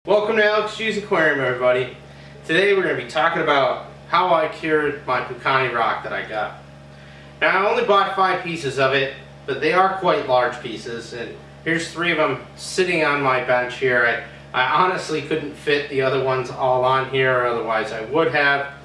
Welcome to AlexGs Aquarium, everybody. Today we're going to be talking about how I cured my Pukani rock that I got. Now I only bought 5 pieces of it, but they are quite large pieces, and here's 3 of them sitting on my bench here. I honestly couldn't fit the other ones all on here, otherwise I would have.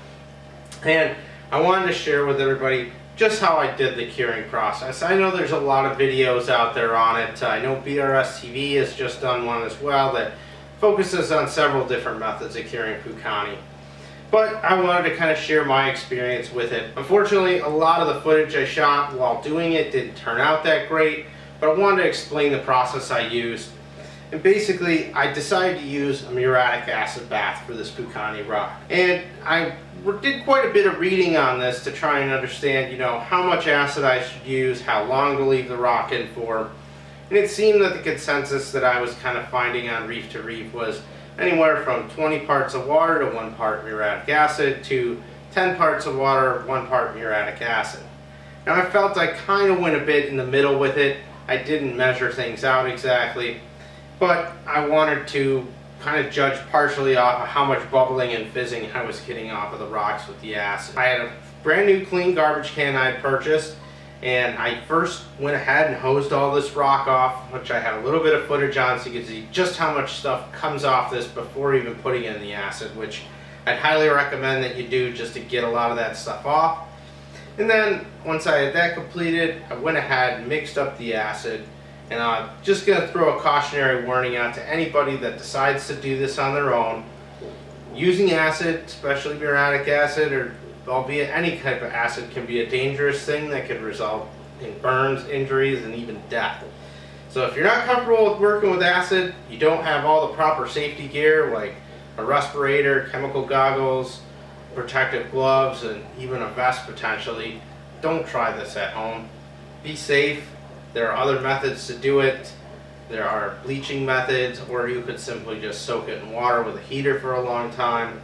And I wanted to share with everybody just how I did the curing process. I know there's a lot of videos out there on it. I know BRS TV has just done one as well that focuses on several different methods of curing Pukani. But I wanted to kind of share my experience with it. Unfortunately, a lot of the footage I shot while doing it didn't turn out that great, but I wanted to explain the process I used. And basically, I decided to use a muriatic acid bath for this Pukani rock. And I did quite a bit of reading on this to try and understand, how much acid I should use, how long to leave the rock in for. And it seemed that the consensus that I was kind of finding on Reef to Reef was anywhere from 20 parts of water to 1 part muriatic acid to 10 parts of water, 1 part muriatic acid. Now I felt I kind of went a bit in the middle with it. I didn't measure things out exactly, but I wanted to kind of judge partially off of how much bubbling and fizzing I was getting off of the rocks with the acid. I had a brand new clean garbage can I had purchased, and I first went ahead and hosed all this rock off, which I had a little bit of footage on so you can see just how much stuff comes off this before even putting in the acid, which I'd highly recommend that you do just to get a lot of that stuff off. And then once I had that completed, I went ahead and mixed up the acid. And I'm just going to throw a cautionary warning out to anybody that decides to do this on their own. Using acid, especially muriatic acid, or albeit any type of acid, can be a dangerous thing that could result in burns, injuries, and even death. So if you're not comfortable with working with acid, you don't have all the proper safety gear like a respirator, chemical goggles, protective gloves, and even a vest potentially, don't try this at home. Be safe. There are other methods to do it. There are bleaching methods, or you could simply just soak it in water with a heater for a long time.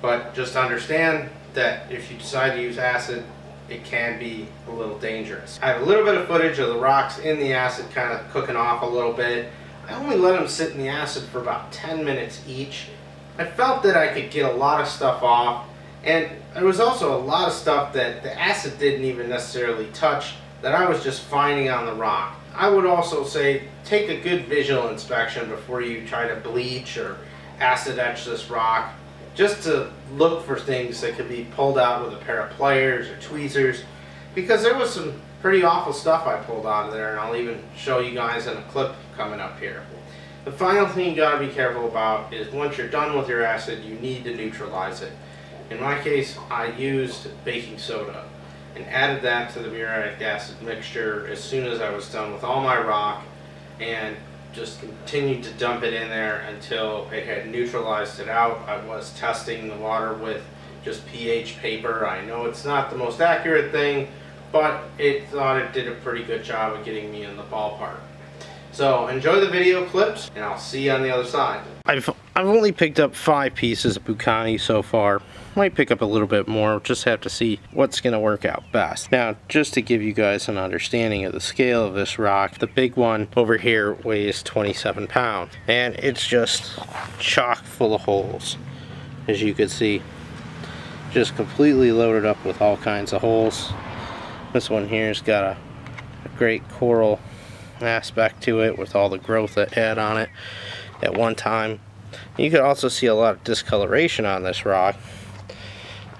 But just understand that if you decide to use acid, it can be a little dangerous. I have a little bit of footage of the rocks in the acid kind of cooking off a little bit. I only let them sit in the acid for about 10 minutes each. I felt that I could get a lot of stuff off, and there was also a lot of stuff that the acid didn't even necessarily touch that I was just finding on the rock. I would also say take a good visual inspection before you try to bleach or acid etch this rock, just to look for things that could be pulled out with a pair of pliers or tweezers, because there was some pretty awful stuff I pulled out of there, and I'll even show you guys in a clip coming up here. The final thing you gotta be careful about is once you're done with your acid, you need to neutralize it. In my case, I used baking soda and added that to the muriatic acid mixture as soon as I was done with all my rock, and just continued to dump it in there until it had neutralized it out. I was testing the water with just pH paper. I know it's not the most accurate thing, but it thought it did a pretty good job of getting me in the ballpark. So enjoy the video clips, and I'll see you on the other side. I've only picked up 5 pieces of Pukani so far. Might pick up a little bit more, just have to see what's going to work out best. Now, just to give you guys an understanding of the scale of this rock, the big one over here weighs 27 pounds, and it's just chock full of holes. As you can see, just completely loaded up with all kinds of holes. This one here's got a great coral aspect to it with all the growth it had on it at one time. You could also see a lot of discoloration on this rock.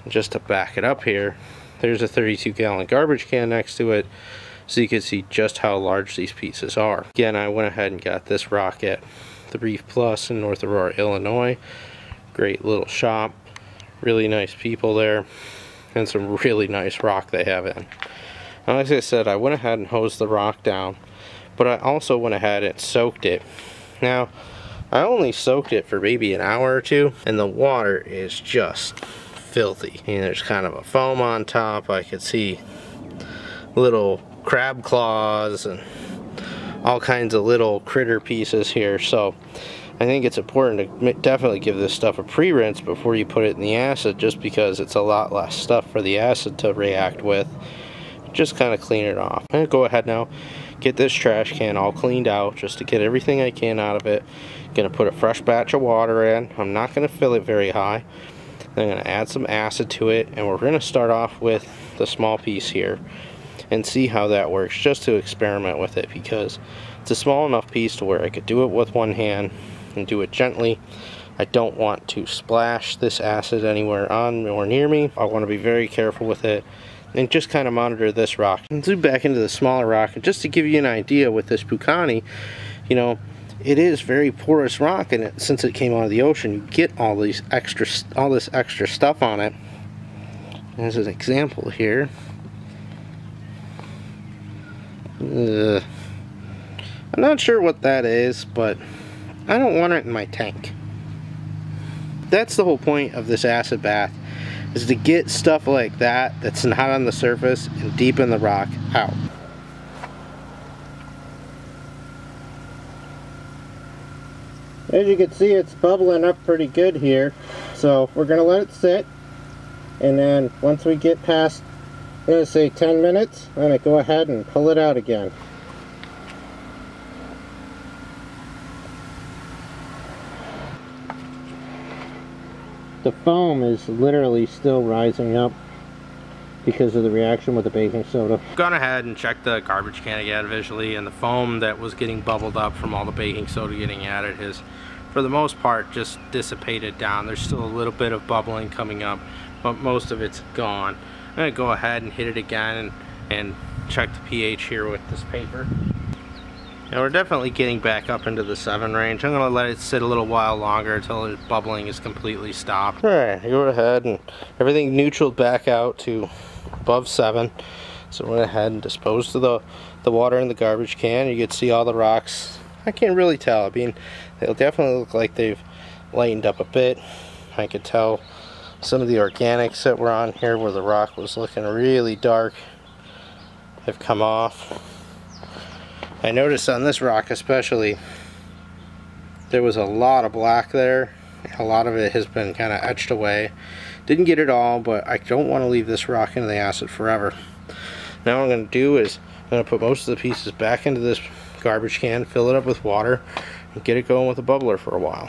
Just to back it up here, there's a 32-gallon garbage can next to it, so you can see just how large these pieces are. Again, I went ahead and got this rock at the Reef Plus in North Aurora, Illinois. Great little shop, really nice people there, and some really nice rock they have in. Now, like I said, I went ahead and hosed the rock down, but I also went ahead and soaked it. Now, I only soaked it for maybe an hour or 2, and the water is just filthy. And there's kind of a foam on top. I could see little crab claws and all kinds of little critter pieces here. So I think it's important to definitely give this stuff a pre-rinse before you put it in the acid, just because it's a lot less stuff for the acid to react with. Just kind of clean it off. I'm going to go ahead now, get this trash can all cleaned out just to get everything I can out of it. Gonna put a fresh batch of water in. I'm not gonna fill it very high. Then I'm gonna add some acid to it, and we're gonna start off with the small piece here and see how that works, just to experiment with it, because it's a small enough piece to where I could do it with one hand and do it gently. I don't want to splash this acid anywhere on or near me. I want to be very careful with it and just kind of monitor this rock. And zoom back into the smaller rock, and just to give you an idea with this Pukani, you know, it is very porous rock, and since it came out of the ocean, you get all this extra stuff on it. As an example here, I'm not sure what that is, but I don't want it in my tank. That's the whole point of this acid bath, is to get stuff like that that's not on the surface and deep in the rock out. As you can see, it's bubbling up pretty good here, so we're going to let it sit, and then once we get past, I'm going to say 10 minutes, I'm going to go ahead and pull it out again. The foam is literally still rising up because of the reaction with the baking soda. I've gone ahead and checked the garbage can again visually, and the foam that was getting bubbled up from all the baking soda getting added has, for the most part, just dissipated down. There's still a little bit of bubbling coming up, but most of it's gone. I'm going to go ahead and hit it again and check the pH here with this paper. Now we're definitely getting back up into the 7 range. I'm going to let it sit a little while longer until the bubbling is completely stopped. Alright, go ahead and everything neutraled back out to above 7. So went ahead and disposed of the water in the garbage can. You can see all the rocks. I can't really tell. I mean, they'll definitely look like they've lightened up a bit. I could tell some of the organics that were on here where the rock was looking really dark have come off. I noticed on this rock especially, there was a lot of black there. A lot of it has been kind of etched away. Didn't get it all, but I don't want to leave this rock into the acid forever. Now what I'm going to do is I'm going to put most of the pieces back into this garbage can, fill it up with water, and get it going with a bubbler for a while.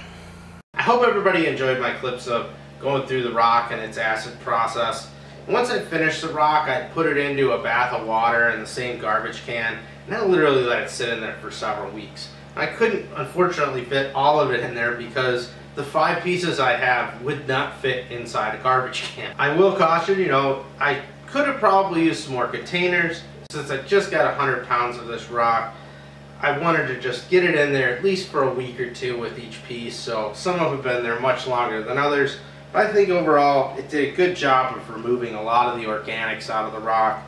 I hope everybody enjoyed my clips of going through the rock and its acid process. And once I finished the rock, I put it into a bath of water in the same garbage can, and I literally let it sit in there for several weeks. I couldn't, unfortunately, fit all of it in there because the 5 pieces I have would not fit inside a garbage can. I will caution, you know, I could have probably used some more containers. Since I just got 100 pounds of this rock, I wanted to just get it in there at least for a week or 2 with each piece, so some of them have been there much longer than others. But I think overall it did a good job of removing a lot of the organics out of the rock.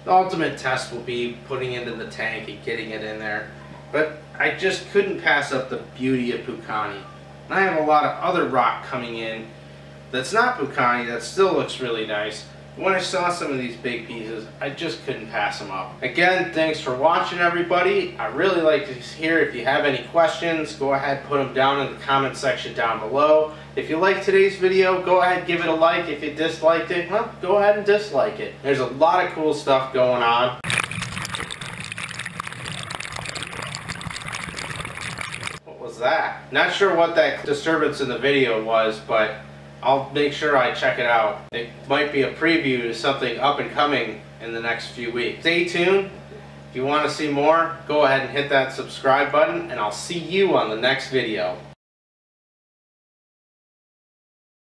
The ultimate test will be putting it in the tank and getting it in there. But I just couldn't pass up the beauty of Pukani. And I have a lot of other rock coming in that's not Pukani that still looks really nice. When I saw some of these big pieces, I just couldn't pass them up. Again, thanks for watching, everybody. I really like to hear if you have any questions. Go ahead and put them down in the comment section down below. If you liked today's video, go ahead and give it a like. If you disliked it, well, go ahead and dislike it. There's a lot of cool stuff going on. What was that? Not sure what that disturbance in the video was, but I'll make sure I check it out. It might be a preview to something up and coming in the next few weeks. Stay tuned. If you want to see more, go ahead and hit that subscribe button, and I'll see you on the next video.